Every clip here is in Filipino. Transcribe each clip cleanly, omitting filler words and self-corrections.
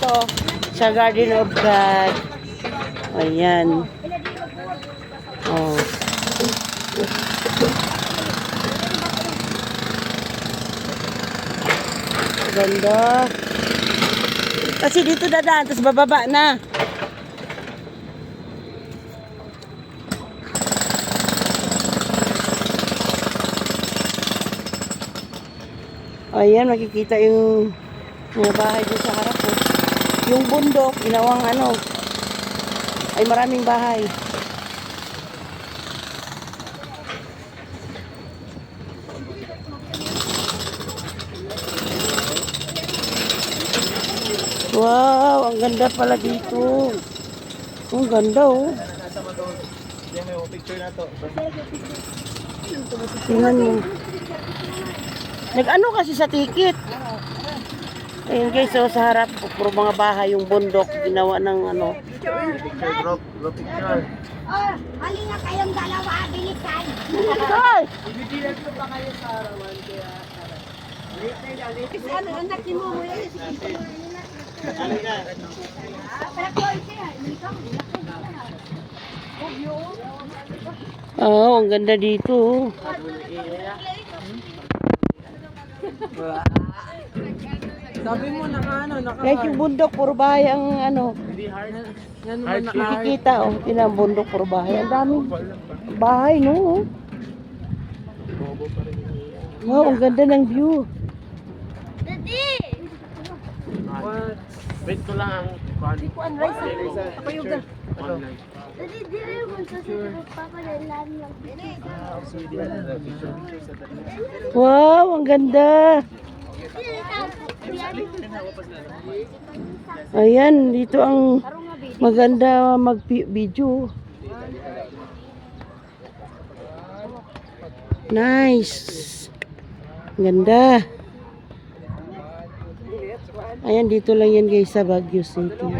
dito sa Garden of God. Ayan. Oh. Ganda. Kasi dito dadaan, tapos bababa na. Ayan, makikita yung mga bahay doon sa harap. Oh. Yung bundok, ginawang ano, ay maraming bahay. Wow, ang ganda pala dito. Ang ganda oh. Tingnan mo. Nag-ano kasi sa ticket. Ayun guys, so sa harap, puro mga bahay, yung bundok, ginawa ng ano. Drop picture. Oh, halina kayong dalawa, bilisan. Ay! Ibibilan ko pa kayo sa arawan, kaya... Kasi ano, anak ni mo yan. Halika. Oo, ang ganda dito. Sabi mo ano, Kahit yung bundok, puro bahay ang ano. Nakikita oh, ang bundok, puro bahay. Ang daming bahay, no? Wow, ang ganda ng view. Daddy! Wait ko lang ang... Di ko ang rice. Ako yung ka. Online. Daddy, di rin mo sa papalalan lang. Wow, ang ganda. Ayan, dito ang maganda mag-video. Nice. Ganda. Ayan, dito lang yan guys sa Baguio City.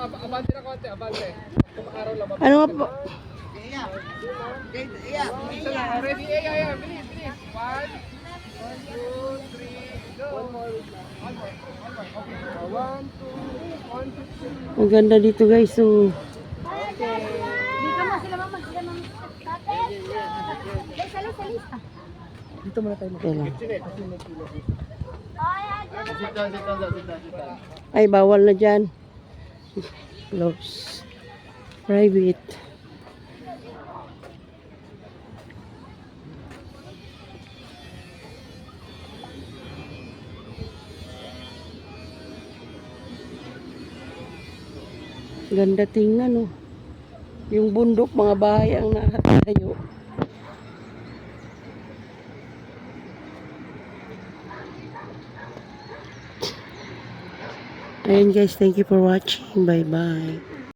Abante na konti, abante. Araw lang. Ano nga po? Ready? Bilis. 1, 2, 3, go. One more. Okay. 1, 2, 1, 2, 3. Ang ganda dito guys. So, Di ka mo sila mama, sila mama. Tatay! Salis. Dito muna tayo. ay, bawal na dyan. Close. Private. Ganda tingnan, oh. Yung bundok, mga bahay ang nakatayo. Ayan guys, thank you for watching. Bye-bye.